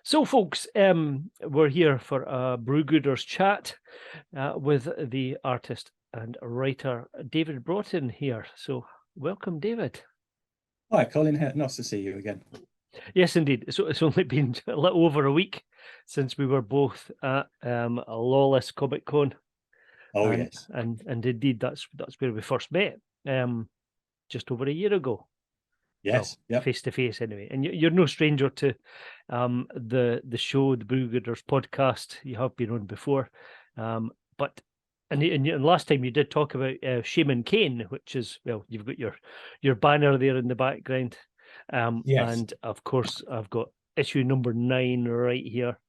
So, folks, we're here for a Brewgooders chat with the artist and writer David Broughton here. So, welcome, David. Hi, Colin. Nice to see you again. Yes, indeed. So it's only been a little over a week since we were both at a Lawless Comic Con. Oh, and, yes. And indeed, that's where we first met, just over a year ago. Yes. Well, face to face anyway. And you're no stranger to the show, the Brewgooders podcast. You have been on before, but and last time you did talk about Shaman Kane, which is, well, you've got your banner there in the background, Yes. and of course I've got issue number 9 right here.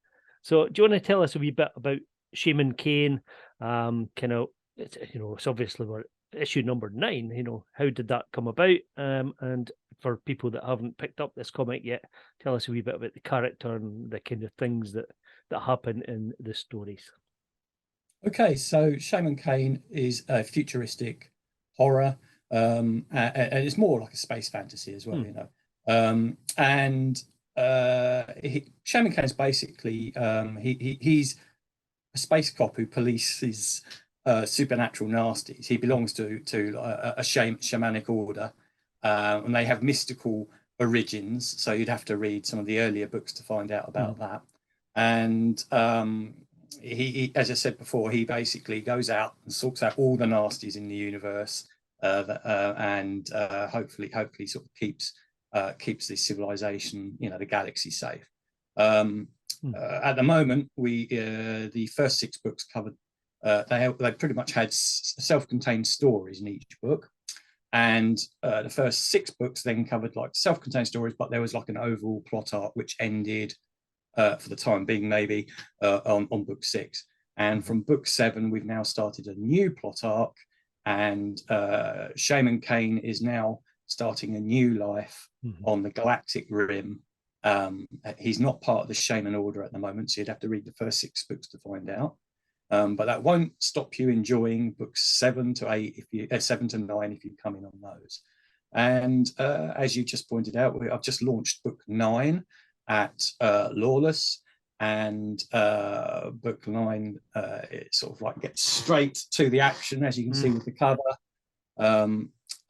So do you want to tell us a wee bit about Shaman Kane? Kind of, it's obviously we're issue number 9. How did that come about? And for people that haven't picked up this comic yet, tell us a wee bit about the character and the kind of things that happen in the stories. Okay, so Shaman Kane is a futuristic horror, and it's more like a space fantasy as well, and Shaman Kane's basically he's a space cop who polices supernatural nasties. He belongs to a shamanic order, and they have mystical origins. So you'd have to read some of the earlier books to find out about that. And he, as I said before, he basically goes out and sorts out all the nasties in the universe, and hopefully sort of keeps this civilization, the galaxy safe. At the moment, the first 6 books covered. They pretty much had self-contained stories in each book, and the first 6 books then covered like self-contained stories, but there was like an overall plot arc which ended for the time being maybe on book 6. And from book 7 we've now started a new plot arc, and Shaman Kane is now starting a new life on the galactic rim. He's not part of the Shaman order at the moment, so you'd have to read the first 6 books to find out. But that won't stop you enjoying books 7 to 8 7 to 9 if you come in on those. And as you just pointed out, I've just launched book 9 at Lawless, and book 9 it sort of like gets straight to the action, as you can see with the cover.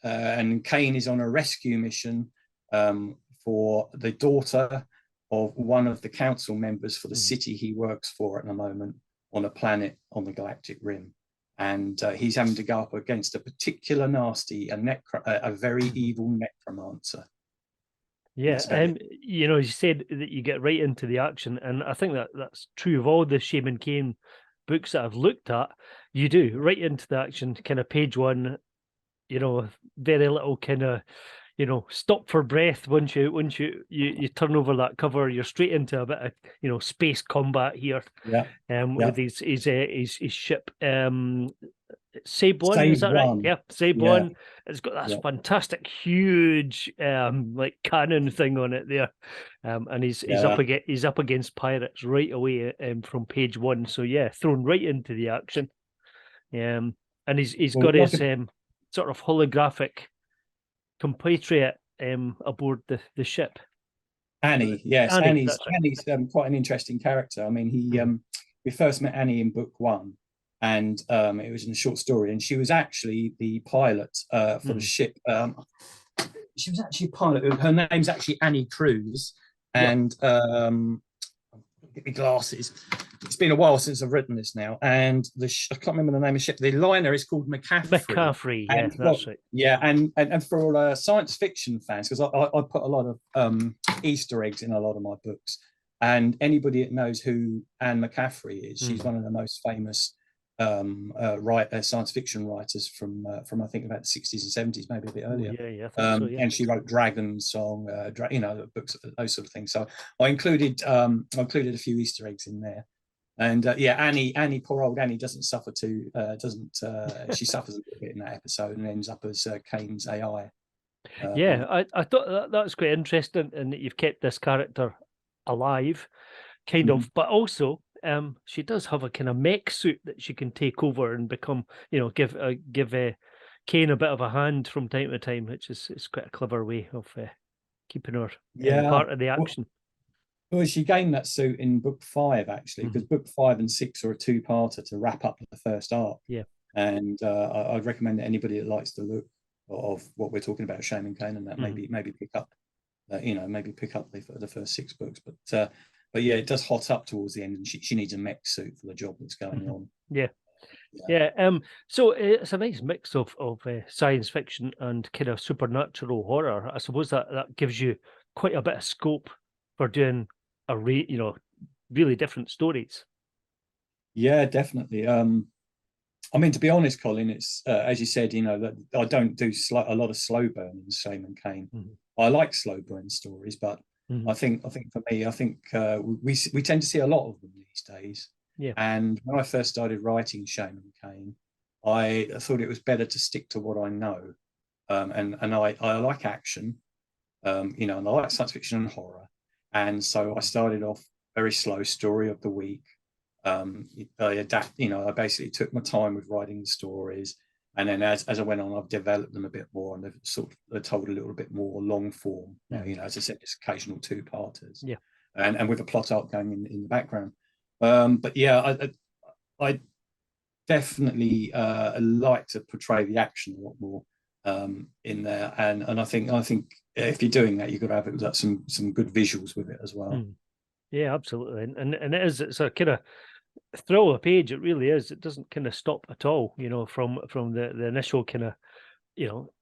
And Kane is on a rescue mission for the daughter of one of the council members for the city he works for at the moment, on a planet on the galactic rim. And he's having to go up against a particular nasty, a very evil necromancer. Yeah, you said that you get right into the action, and I think that's true of all the Shaman Kane books that I've looked at. You do right into the action, kind of page 1, very little kind of, stop for breath. Once you turn over that cover, you're straight into a bit of space combat here. With his ship, Save One, is that right? Yeah, Save One. It's got that fantastic huge like cannon thing on it there, and he's up against pirates right away from page 1. So yeah, thrown right into the action. And he's got his sort of holographic compatriot aboard the ship. Annie, yes, Annie's quite an interesting character. I mean, we first met Annie in book 1, and it was in a short story, and she was actually the pilot for the ship. She was actually a pilot. Her name's actually Annie Cruz, and get me glasses. It's been a while since I've written this now, and I can't remember the name of the ship. The liner is called McCaffrey. Yeah, that's right. Yeah, and for all science fiction fans, because I put a lot of Easter eggs in a lot of my books, and anybody that knows who Anne McCaffrey is, she's one of the most famous science fiction writers from I think about the 60s and 70s, maybe a bit earlier. So, and she wrote Dragon's Song, books, those sort of things. So I included a few Easter eggs in there. And Annie, poor old Annie, doesn't suffer she suffers a little bit in that episode and ends up as Kane's AI. I thought that's quite interesting, and that you've kept this character alive, kind of, but also she does have a kind of mech suit that she can take over and become, give Kane a bit of a hand from time to time, which is quite a clever way of keeping her part of the action. Well, she gained that suit in book 5, actually, because book 5 and 6 are a two-parter to wrap up the first arc. Yeah. And I'd recommend that anybody that likes the look of what we're talking about, Shaman Kane, and that maybe pick up, maybe pick up the first 6 books. But yeah, it does hot up towards the end, and she needs a mech suit for the job that's going on. Yeah. So it's a nice mix of science fiction and kind of supernatural horror. I suppose that gives you quite a bit of scope for doing really different stories. Yeah, definitely. I mean, to be honest, Colin, it's as you said, that I don't do a lot of slow burn in Shaman Kane. I like slow burn stories, but I think for me, we tend to see a lot of them these days. Yeah. And when I first started writing Shaman Kane, I thought it was better to stick to what I know. And I like action, and I like science fiction and horror. And so I started off very slow, story of the week. I basically took my time with writing the stories, and then as I went on, I've developed them a bit more, and they've sort of told a little bit more long form. As I said, it's occasional two-parters, and with a plot arc going in the background. But yeah, I definitely like to portray the action a lot more in there, and I think if you're doing that, you've got to have some good visuals with it as well. Yeah, absolutely, and it's a kind of thrill of a page. It really is. It doesn't kind of stop at all. From the initial kind of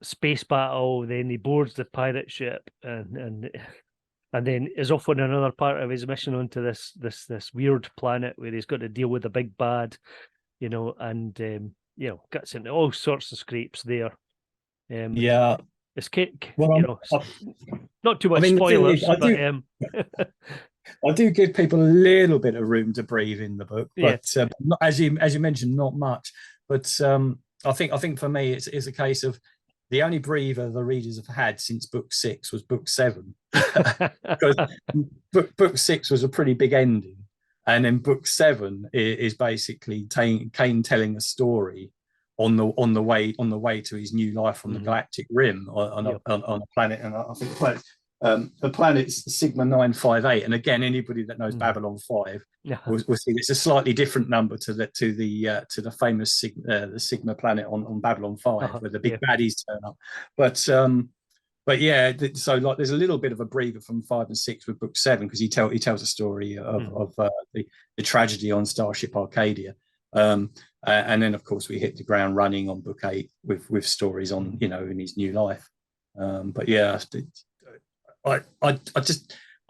space battle, then he boards the pirate ship, and then is off on another part of his mission onto this weird planet where he's got to deal with a big bad, and gets into all sorts of scrapes there. Yeah, it's kick. Well, not too much spoilers, I do give people a little bit of room to breathe in the book, but as you mentioned, not much. But I think for me, it's a case of the only breather the readers have had since book 6 was book 7, because book 6 was a pretty big ending, and then book 7 is basically Kane telling a story on the way to his new life on the galactic rim on a planet, and I think the planet's Sigma 958, and again, anybody that knows Babylon 5 will see it's a slightly different number to the famous the Sigma planet on Babylon 5, where the big baddies turn up. But yeah, so like there's a little bit of a breather from 5 and 6 with book 7, because he tells a story of the tragedy on Starship Arcadia. And then of course we hit the ground running on book 8 with stories on in his new life. But yeah,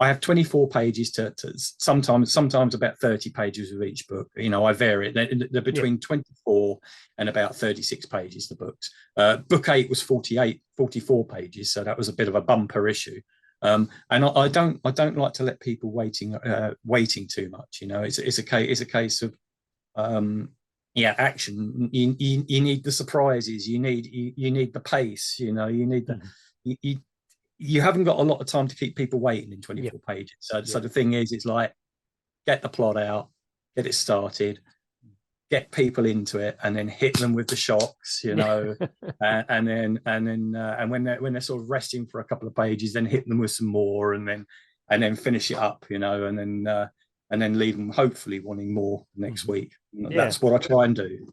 I have 24 pages to sometimes about 30 pages of each book. I vary it. They're between 24 and about 36 pages, the books. Book 8 was 44 pages, so that was a bit of a bumper issue. And I don't like to let people waiting too much. It's a case of action. You need the surprises. You need the pace. You need the you haven't got a lot of time to keep people waiting in 24 pages. So the thing is, it's like, get the plot out, get it started, get people into it, and then hit them with the shocks, and when they're sort of resting for a couple of pages, then hit them with some more, and then finish it up, and then leave them hopefully wanting more next week. That's what I try and do.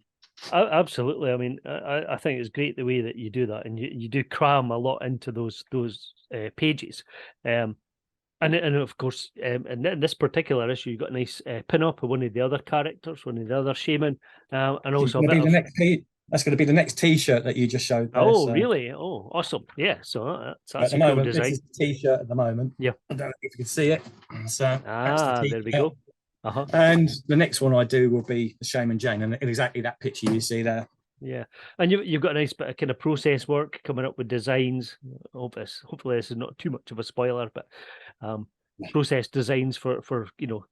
Absolutely. I mean, I think it's great the way that you do that, and you do cram a lot into those pages, and of course, in this particular issue, you got a nice pin up of one of the other characters, one of the other shaman, and also that's going to be the next T-shirt that you just showed there, so. Really? Oh, awesome! Yeah, so that's a cool design. This is the T-shirt at the moment. Yeah, I don't know if you can see it. So there we go. And the next one I do will be the Shaman Jane, and exactly that picture you see there. Yeah, and you've got a nice bit of kind of process work coming up with designs. Hopefully this is not too much of a spoiler, but process designs for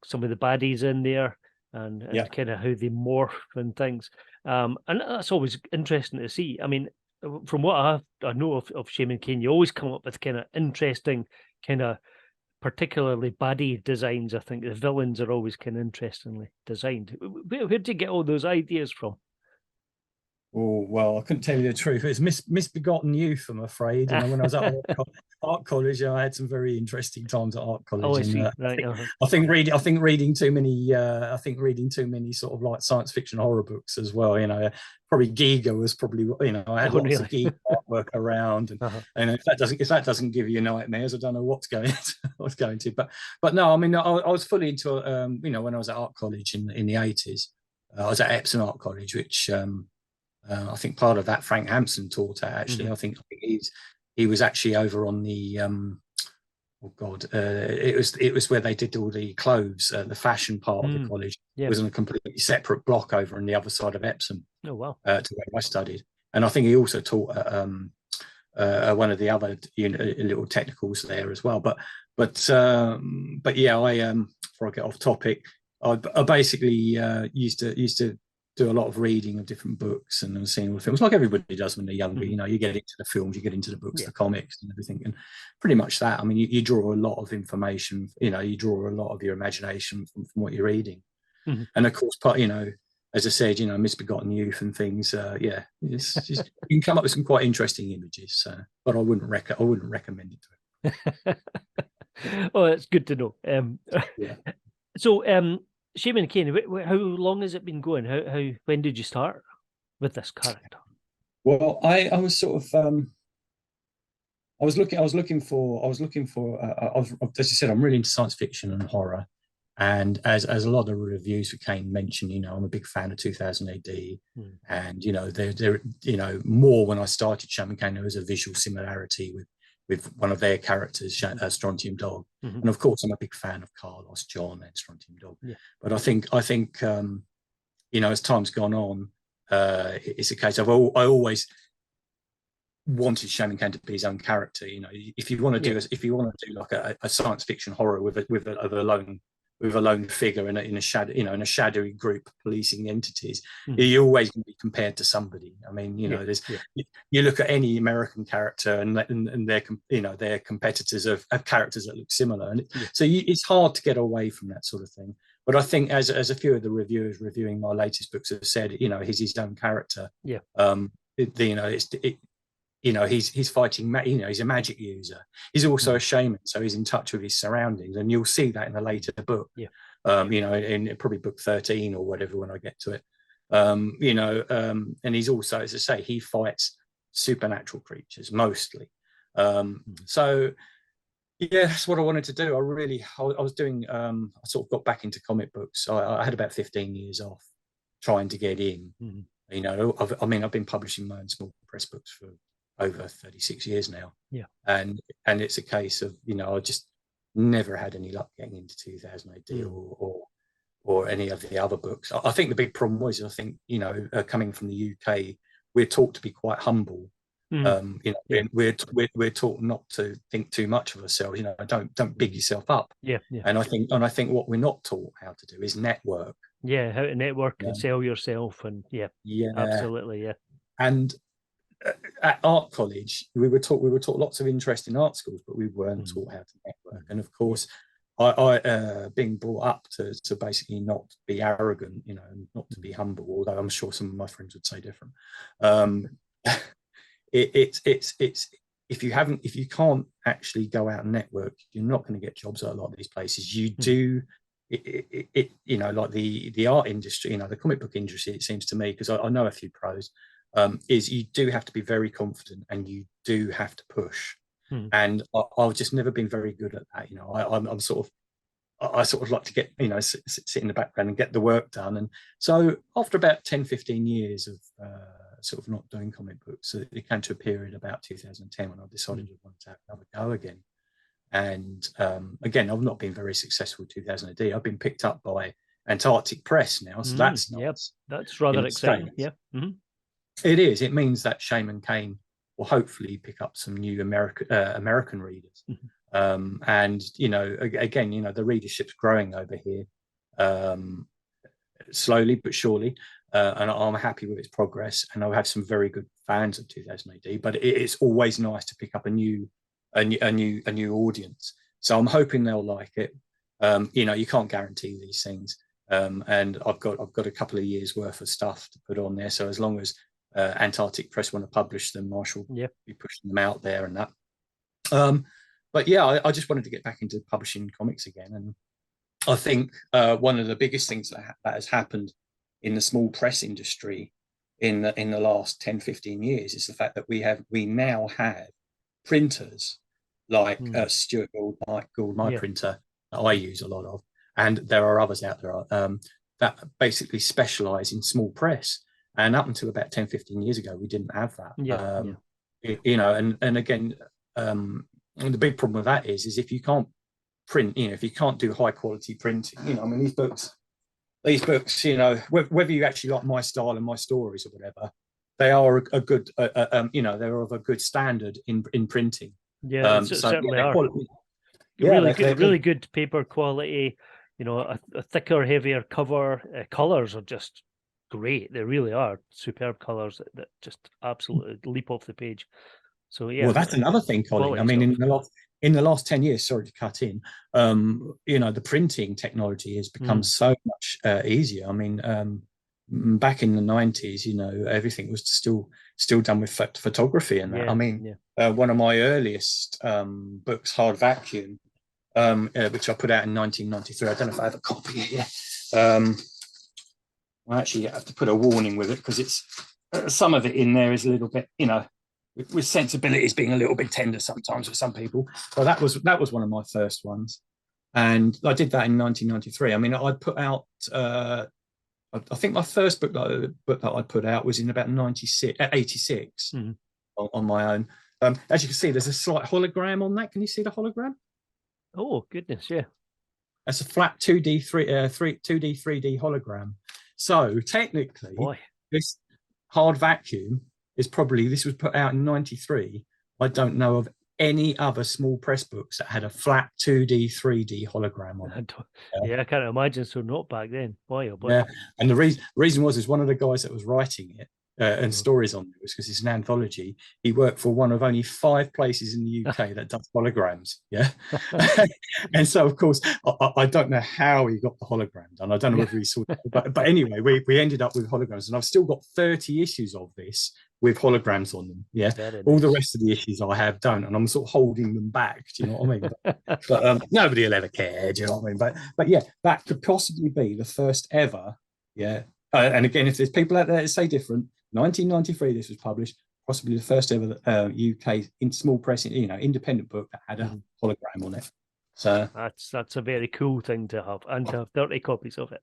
some of the baddies in there, and kind of how they morph and things. And that's always interesting to see. I mean, from what I know of Shaman Kane, you always come up with kind of interesting kind of particularly baddie designs. I think the villains are always kind of interestingly designed. Where did you get all those ideas from? Oh, well, I couldn't tell you the truth. It's misbegotten youth, I'm afraid. When I was at art college, I had some very interesting times at art college. Oh, I see. And Right. I think reading too many sort of like science fiction horror books as well. Probably Giga was probably, I had Oh, lots of really? Giga artwork around, and if that doesn't give you nightmares, I don't know what's going to. But no, I mean, I was fully into when I was at art college in the 80s. I was at Epsom Art College, which I think part of that Frank Hampson taught at, actually. I think he was actually over on the oh god, it was where they did all the clothes, the fashion part of the college. Yeah. It was in a completely separate block over on the other side of Epsom. Oh, wow. To where I studied, and I think he also taught one of the other little technicals there as well. But yeah, before I get off topic, I basically used to do a lot of reading of different books and seeing all the films, like everybody does when they're younger. You get into the films, you get into the books, the comics, and everything, and pretty much that. I mean, you draw a lot of information. You draw a lot of your imagination from what you're reading, and of course, as I said, misbegotten youth and things. Yeah, you can come up with some quite interesting images. But I wouldn't recommend it to it. Oh, that's good to know. Yeah. So, Shaman Kane, how long has it been going? When did you start with this character? Well, I was sort of I was looking for as I said, I'm really into science fiction and horror, and as a lot of reviews for Kane mentioned, I'm a big fan of 2000 AD, and there more when I started Shaman Kane, there was a visual similarity with one of their characters, Strontium Dog. And of course, I'm a big fan of Carlos, John, and Strontium Dog. Yeah. But I think as time's gone on, it's a case of I always wanted Shaman Kane to be his own character. If you want to do like a science fiction horror with a lone figure in a shadow, in a shadowy group policing entities, you're always going to be compared to somebody. I mean, you look at any American character and their competitors have characters that look similar, and so it's hard to get away from that sort of thing. But I think as a few of the reviewers reviewing my latest books have said, he's his own character. Yeah. He's fighting, he's a magic user. He's also a shaman, so he's in touch with his surroundings, and you'll see that in the later book. Yeah. In probably book 13 or whatever when I get to it. And he's also, as I say, he fights supernatural creatures mostly. So yeah, that's what I wanted to do. I was doing. I sort of got back into comic books. I had about 15 years off trying to get in. I've been publishing my own small press books for over 36 years now. Yeah. And it's a case of, I just never had any luck getting into 2000 AD or any of the other books. I think the big problem was, coming from the UK, we're taught to be quite humble. We're taught not to think too much of ourselves. Don't big yourself up. Yeah. And I think what we're not taught how to do is network. Yeah, how to network and sell yourself, and absolutely, yeah. And at art college, we were taught lots of interesting art schools, but we weren't taught how to network. And of course, I being brought up to basically not be arrogant, and not to be humble, although I'm sure some of my friends would say different. It's if you can't actually go out and network, you're not going to get jobs at a lot of these places. You do. Like the art industry, the comic book industry, it seems to me, because I know a few pros, is you do have to be very confident and you do have to push. And I've just never been very good at that. I sort of like to get, sit in the background and get the work done. And so after about 10, 15 years of sort of not doing comic books, it came to a period about 2010 when I decided I wanted to have another go again. And again, I've not been very successful in 2000 AD. I've been picked up by Antarctic Press now, so that's nice. Yep, that's rather exciting. Yeah, it is. It means that Shaman Kane will hopefully pick up some new American readers. And again, the readership's growing over here, slowly but surely. And I'm happy with its progress. And I've had some very good fans of 2000 AD. But it's always nice to pick up a new audience, so I'm hoping they'll like it. You can't guarantee these things, and I've got a couple of years worth of stuff to put on there, so as long as Antarctic Press want to publish them, I shall be pushing them out there and that. but yeah, I just wanted to get back into publishing comics again, and I think one of the biggest things that has happened in the small press industry in the last 10, 15 years is the fact that we now have printers like Stuart Gould, Mike Gould, my printer that I use a lot of, and there are others out there that basically specialize in small press. And up until about 10, 15 years ago, we didn't have that. You know, and again, and the big problem with that is if you can't print, you know, if you can't do high quality printing, you know, I mean, these books, you know, whether you actually like my style and my stories or whatever, they are a good, you know, they're of a good standard in printing. Yeah, so certainly are. Really good paper quality. You know, a thicker, heavier cover. Colors are just great. They really are superb colors that just absolutely leap off the page. So yeah. Well, that's another thing, Colin. I mean, in the last 10 years, sorry to cut in, you know, the printing technology has become so much easier. I mean, back in the 90s, you know, everything was still done with photography and that. I mean, one of my earliest books, Hard Vacuum, which I put out in 1993. I don't know if I have a copy here. I actually have to put a warning with it because it's some of it in there is a little bit, you know, with sensibilities being a little bit tender sometimes for some people. But that was one of my first ones, and I did that in 1993. I mean, I put out. I think my first book that I put out was in about 86 on my own. As you can see, there's a slight hologram on that. Can you see the hologram? Oh goodness, yeah. That's a flat 2D 3D hologram. So technically, this Hard Vacuum is probably, this was put out in 93. I don't know of any other small press books that had a flat 2D 3D hologram on it. Yeah, I can't imagine. So not back then. Boy, oh boy. Yeah, and the reason was one of the guys that was writing it and stories on it was because it's an anthology. He worked for one of only 5 places in the UK that does holograms. Yeah, and so of course I don't know how he got the hologram done. I don't know whether he saw it, but anyway, we ended up with holograms, and I've still got 30 issues of this with holograms on them. Yeah, all the rest of the issues I have don't, and I'm sort of holding them back. Do you know what I mean? But nobody will ever care. Do you know what I mean? But yeah, that could possibly be the first ever. Yeah, and again, if there's people out there that say different, 1993 this was published, possibly the first ever UK in small press, you know, independent book that had a hologram on it. So that's a very cool thing to have, and to have 30 copies of it.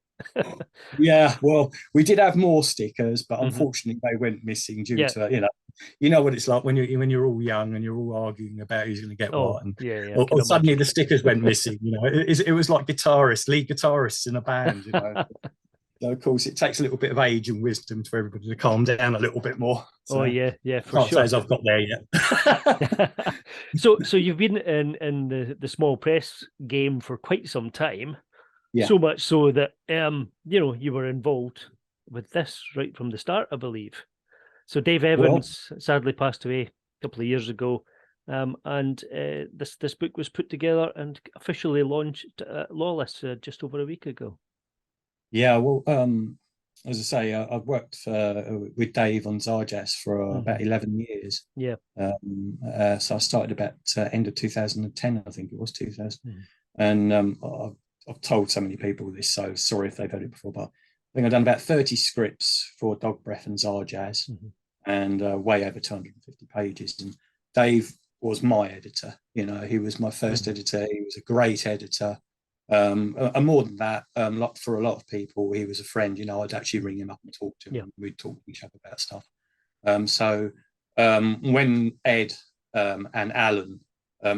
Yeah, well, we did have more stickers, but unfortunately they went missing due to, you know what it's like when you're all young and you're all arguing about who's going to get what, and or suddenly the stickers went missing. You know, it was like lead guitarists in a band. You know. So of course, it takes a little bit of age and wisdom for everybody to calm down a little bit more. So yeah, for can't sure. say as I've got there yet. So you've been in the small press game for quite some time. Yeah. So much so that you know, you were involved with this right from the start, I believe. So Dave Evans sadly passed away a couple of years ago, and this book was put together and officially launched at Lawless just over a week ago. Yeah, well, as I say, I've worked with Dave on Zarjas for about 11 years. Yeah. So I started about end of 2010, I think it was 2000. And I've told so many people this, so sorry if they've heard it before, but I think I've done about 30 scripts for Dog Breath and Zarjas, and way over 250 pages. And Dave was my editor. You know, he was my first editor. He was a great editor. And more than that, for a lot of people, he was a friend. You know, I'd actually ring him up and talk to him. And we'd talk to each other about stuff. So when Ed and Alan,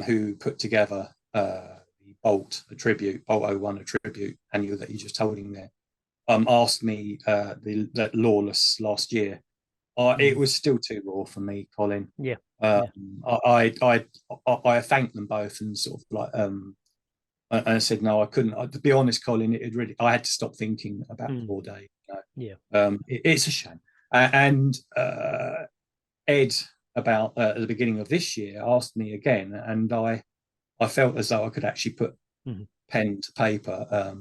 who put together the Bolt 01 a tribute annual that you just told him there, asked me that Lawless last year, it was still too raw for me, Colin. Yeah. I thanked them both and sort of like. And I said, no, I couldn't. To be honest, Colin, I had to stop thinking about the poor Dave. You know? It's a shame. And Ed, about at the beginning of this year, asked me again, and I felt as though I could actually put pen to paper.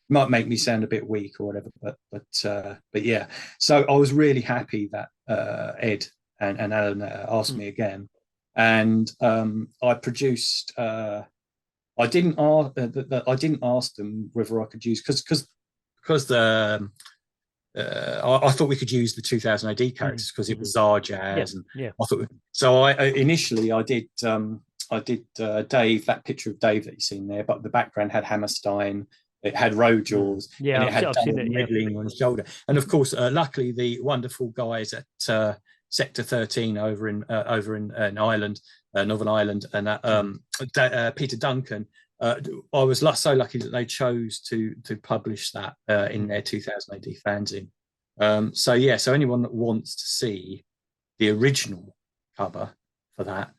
Might make me sound a bit weak or whatever, but yeah. So I was really happy that Ed and Alan asked me again. and I produced. I didn't ask them whether I could use because the I thought we could use the 2000 AD characters because it was our jazz, and I thought so. I initially I did Dave, that picture of Dave that you've seen there, but the background had Hammerstein, it had Rojaws, and it had riddling on his shoulder, and of course, luckily the wonderful guys at Sector 13 over in Ireland, Northern Ireland, and Peter Duncan. I was so lucky that they chose to publish that in their 2000 AD fanzine. So anyone that wants to see the original cover for that,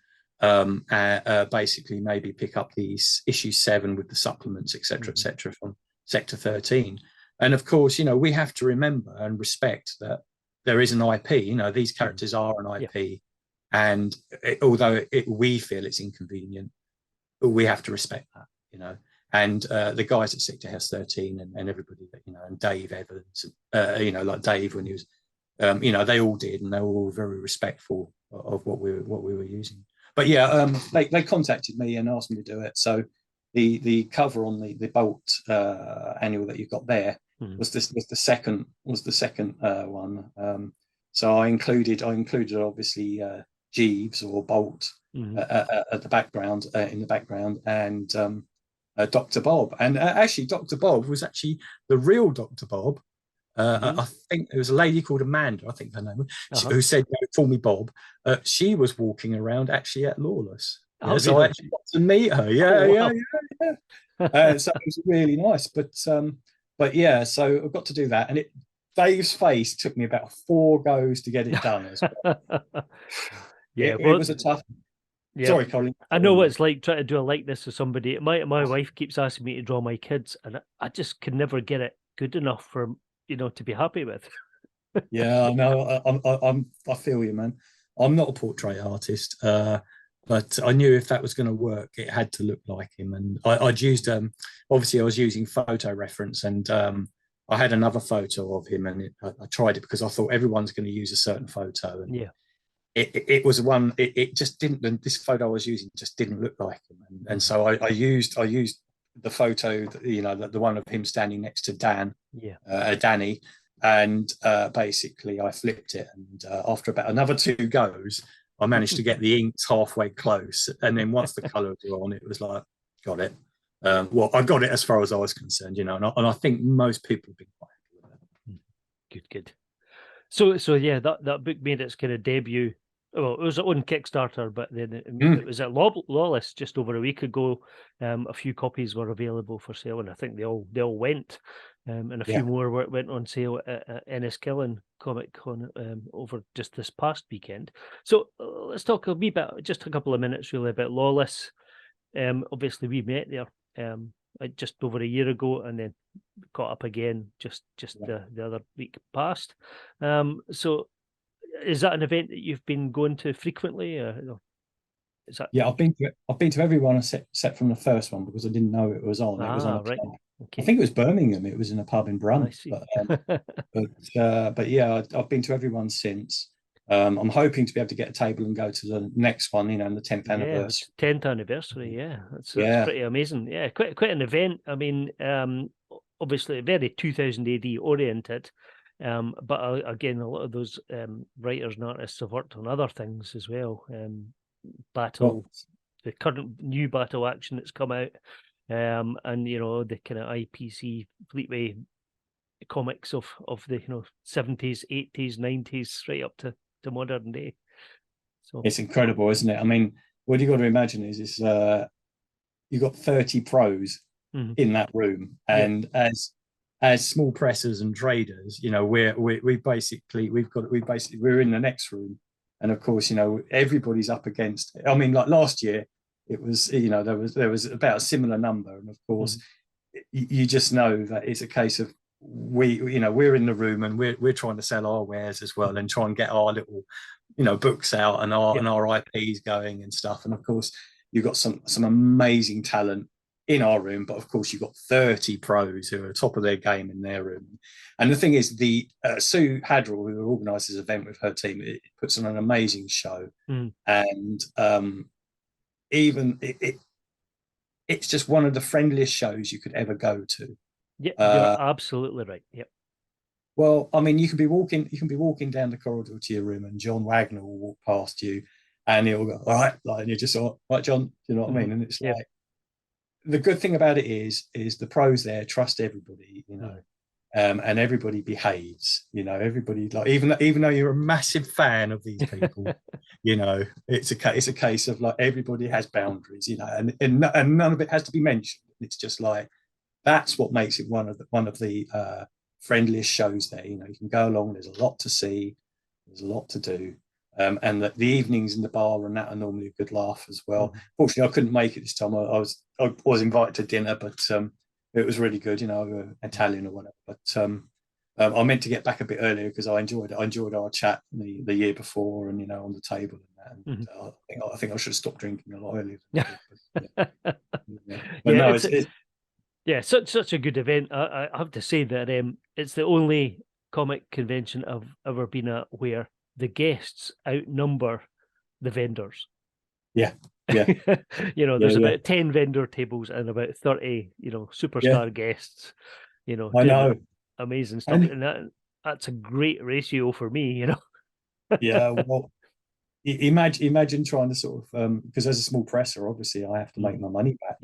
basically maybe pick up these issue 7 with the supplements, etc., from Sector 13. And of course, we have to remember and respect that there is an IP. These characters are an IP, and although we feel it's inconvenient, we have to respect that. And the guys at Sector House 13 and everybody that, and Dave Evans, like Dave when he was, they all did, and they were all very respectful of what we were using. But they contacted me and asked me to do it. So the cover on the Bolt annual that you've got there was the second one. So I included obviously Jeeves or Bolt at the background, in the background, and Dr. Bob. And actually, Dr. Bob was actually the real Dr. Bob. I think there was a lady called Amanda, I think her name was, who said, "Call me Bob." She was walking around actually at Lawless. So I actually got to meet her. So it was really nice. But yeah, so I've got to do that, and Dave's face took me about 4 goes to get it done as well. It was a tough. Yeah. Sorry, Colin. I know what it's like trying to do a likeness of somebody. My wife keeps asking me to draw my kids, and I just can never get it good enough for to be happy with. Yeah, I know. I feel you, man. I'm not a portrait artist, but I knew if that was going to work, it had to look like him. And I'd used obviously I was using photo reference, and I had another photo of him, and I tried it because I thought everyone's going to use a certain photo, and it was one. It just didn't. This photo I was using just didn't look like him, and so I used the photo, the one of him standing next to Danny, and basically I flipped it, and after about another 2 goes, I managed to get the inks halfway close, and then once the colours were on, it was like, got it. Well, I got it as far as I was concerned, and I think most people have been quite happy with it. Good. So yeah, that book made its kind of debut. Well, it was on Kickstarter, but then it was at Lawless just over a week ago. A few copies were available for sale, and I think they all went. And a few more went on sale at Enniskillen Comic Con over just this past weekend. So let's talk a wee bit, just a couple of minutes really, about Lawless. Obviously, we met there just over a year ago, and then caught up again just the other week past. So is that an event that you've been going to frequently? Is that... Yeah, I've been to everyone except from the first one because I didn't know it was on. It was on a right. I think it was Birmingham. It was in a pub in Brun. But yeah, I've been to everyone since. I'm hoping to be able to get a table and go to the next one, in the 10th anniversary. 10th anniversary, that's pretty amazing. Yeah, quite an event. I mean, obviously very 2000 AD oriented, but again, a lot of those writers and artists have worked on other things as well. The current new battle action that's come out, and the kind of IPC Fleetway comics of the 70s, 80s, 90s, right up to modern day. So it's incredible, isn't it? I mean, what you got to imagine is you've got 30 pros in that room, and as small pressers and traders, we're in the next room, and of course, everybody's up against. I mean, like last year, it was there was about a similar number, and of course, you just know that it's a case of we're in the room and we're trying to sell our wares as well and try and get our little books out and our IPs going and stuff, and of course you've got some amazing talent in our room, but of course you've got 30 pros who are top of their game in their room. And the thing is, the Sue Hadrell, who organised this event with her team, it puts on an amazing show. And even it's just one of the friendliest shows you could ever go to. Yeah, you're absolutely right. Yep. Well, I mean, you can be walking down the corridor to your room, and John Wagner will walk past you, and he'll go, "All right," like, and you're just all right, John. Do you know what I mean? And it's like, the good thing about it is the pros there trust everybody, you know, and everybody behaves. You know, everybody, like, even though you're a massive fan of these people, you know, it's a case of like everybody has boundaries, you know, and none of it has to be mentioned. It's just like, that's what makes it one of the friendliest shows there. You know, you can go along. There's a lot to see. There's a lot to do. And the evenings in the bar and that are normally a good laugh as well. Fortunately, I couldn't make it this time. I was invited to dinner, but it was really good. You know, Italian or whatever. But I meant to get back a bit earlier because I enjoyed it. I enjoyed our chat the year before, and, you know, on the table and that. And I think I should have stopped drinking a lot earlier. Such a good event. I have to say that it's the only comic convention I've ever been at where the guests outnumber the vendors. Yeah. You know, there's about 10 vendor tables and about 30, you know, superstar guests, you know, I know, amazing stuff. And that's a great ratio for me, you know. Yeah, well, imagine trying to sort of, because as a small presser, obviously I have to make my money back.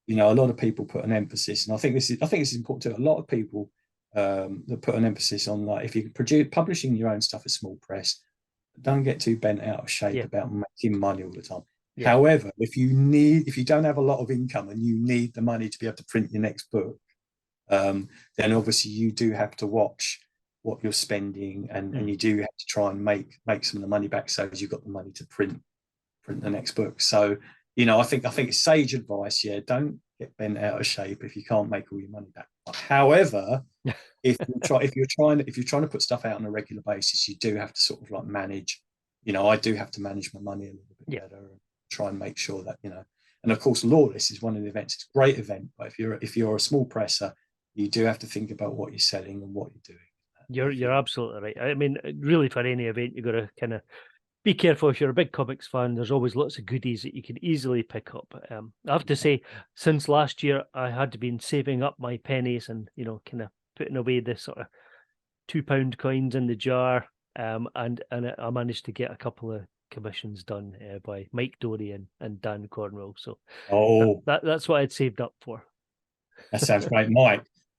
You know, a lot of people put an emphasis, and I think this is important too. A lot of people that put an emphasis on, like, if you're publishing your own stuff as small press, don't get too bent out of shape about making money all the time. However, if you don't have a lot of income and you need the money to be able to print your next book, then obviously you do have to watch what you're spending, and you do have to try and make some of the money back, so as you've got the money to print the next book. So, you know, I think it's sage advice. Yeah, don't get bent out of shape if you can't make all your money back. However, if you're trying to put stuff out on a regular basis, you do have to sort of like manage. You know, I do have to manage my money a little bit better and try and make sure that, you know. And of course, Lawless is one of the events. It's a great event, but if you're a small presser, you do have to think about what you're selling and what you're doing. You're absolutely right. I mean, really, for any event, you've got to kind of be careful. If you're a big comics fan, there's always lots of goodies that you can easily pick up. I have to say, since last year, I had been saving up my pennies and, you know, kind of putting away this sort of £2 coins in the jar. And I managed to get a couple of commissions done by Mike Dory and Dan Cornwell. So that's what I'd saved up for. That sounds great.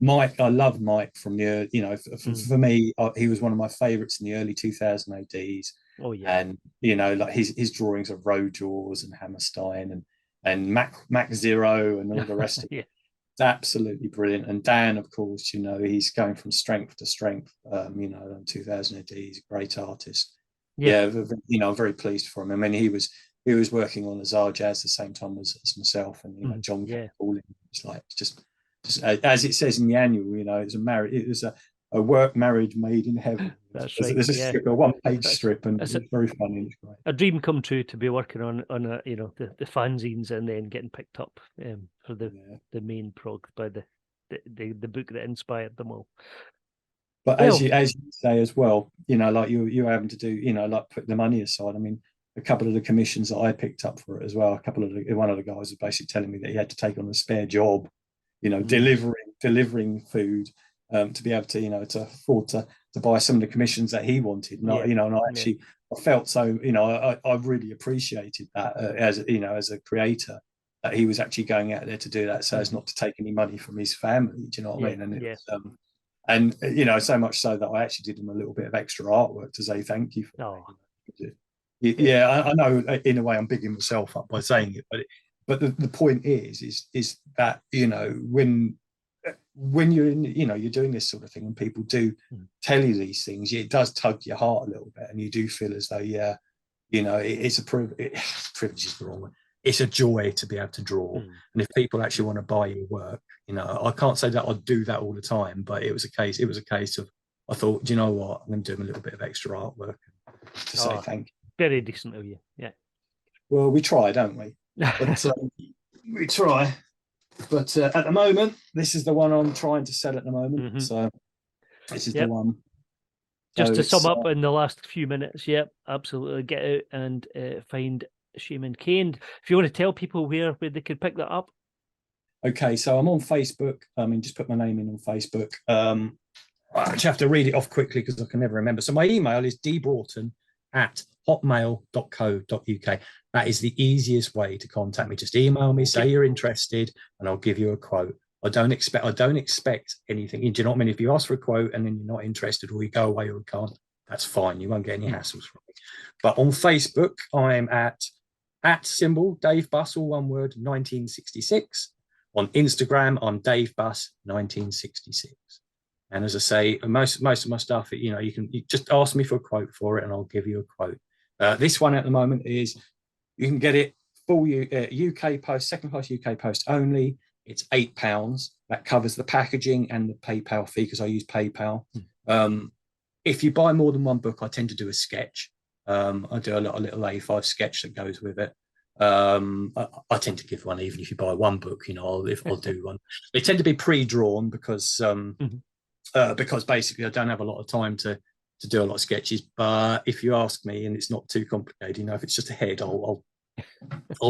Mike, I love Mike from the, you know, for me, he was one of my favorites in the early 2000 ADs. Oh yeah. And, you know, like his drawings of Roadjaws and Hammerstein and Mac Zero and all the rest of it. It's absolutely brilliant. And Dan, of course, you know, he's going from strength to strength. You know, in 2000 AD, he's a great artist. You know, I'm very pleased for him. I mean, he was working on Azar Jazz the same time as myself, and, you know, John Pauling. It's like, just as it says in the annual, you know, it was a work marriage made in heaven. That's right. There's a strip, a 1-page strip, and it's very funny. It's great. A dream come true to be working on a, you know, the fanzines and then getting picked up for the main prog by the book that inspired them all. But as you say as well, you know, like you're having to do, you know, like put the money aside. I mean, a couple of the commissions that I picked up for it as well. One of the guys was basically telling me that he had to take on a spare job, you know, delivering food to be able to, you know, to afford to buy some of the commissions that he wanted. And you know, and I felt so, you know, I really appreciated that as, you know, as a creator, that he was actually going out there to do that so as not to take any money from his family. Do you know what I mean? And it was, and, you know, so much so that I actually did him a little bit of extra artwork to say thank you for that. I know in a way I'm bigging myself up by saying it, but the point is that, you know, when you're in, you know, you're doing this sort of thing and people do tell you these things, it does tug your heart a little bit, and you do feel as though, you know, it's a privilege is the wrong word. It's a joy to be able to draw. And if people actually want to buy your work, you know, I can't say that I'd do that all the time, but it was a case of, I thought, do you know what, I'm going to do them a little bit of extra artwork to say thank you. Very decent of you. Yeah. Well, we try, don't we? But we try. But at the moment, this is the one I'm trying to sell at the moment. So this is the one. Just to sum up in the last few minutes, absolutely, get out and find Shaman Kane. If you want to tell people where they could pick that up. Okay, so I'm on Facebook. I mean, just put my name in on Facebook. I actually have to read it off quickly because I can never remember. So my email is dbroughton@hotmail.co.uk. That is the easiest way to contact me. Just email me, say you're interested, and I'll give you a quote. I don't expect anything. Do you know what I mean? If you ask for a quote and then you're not interested, or you go away or you can't, that's fine. You won't get any hassles from me. But on Facebook, I'm at symbol Dave Buss, all one word, 1966. On Instagram, I'm Dave Buss 1966. And as I say, most of my stuff, you just ask me for a quote for it, and I'll give you a quote. This one at the moment is you can get it full UK post, second class UK post only. It's £8. That covers the packaging and the PayPal fee because I use PayPal. If you buy more than one book, I tend to do a sketch. I do a little A5 sketch that goes with it. I tend to give one even if you buy one book. I'll do one. They tend to be pre-drawn because basically I don't have a lot of time to do a lot of sketches. But if you ask me and it's not too complicated, if it's just a head, I'll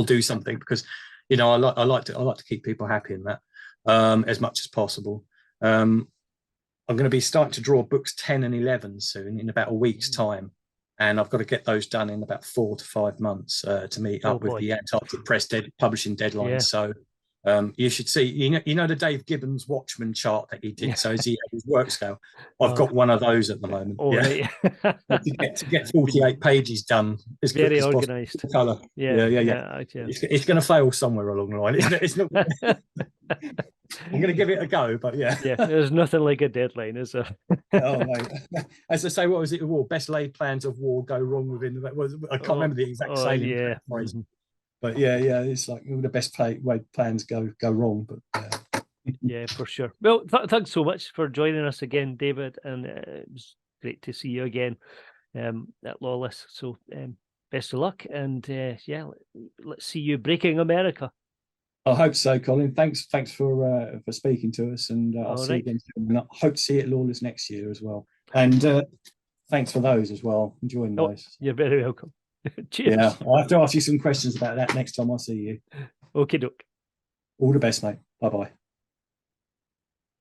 do something because I like to keep people happy in that as much as possible. I'm going to be starting to draw books 10 and 11 soon in about a week's time. And I've got to get those done in about 4 to 5 months to meet up with the Antarctic Press publishing deadline. Yeah. So you should see, the Dave Gibbons Watchman chart that he did. So as he had his work scale, I've got one of those at the moment. Right. to get 48 pages done as very quick as organised. Possible. Colour. Yeah. It's going to fail somewhere along the line. It's not. I'm going to give it a go, but yeah. There's nothing like a deadline, is there? Oh, mate. As I say, what was it? War, best laid plans of war go wrong within the. I can't remember the exact saying. But it's like all the best plans go wrong. But yeah, for sure. Well, thanks so much for joining us again, David, and it was great to see you again at Lawless. So best of luck, and let's see you breaking America. I hope so, Colin. Thanks for speaking to us, and I'll see you again soon. And I hope to see you at Lawless next year as well. And thanks for those as well. Enjoying those. You're very welcome. Cheers. Yeah, I'll have to ask you some questions about that next time I see you. Okie doke. All the best, mate. Bye-bye.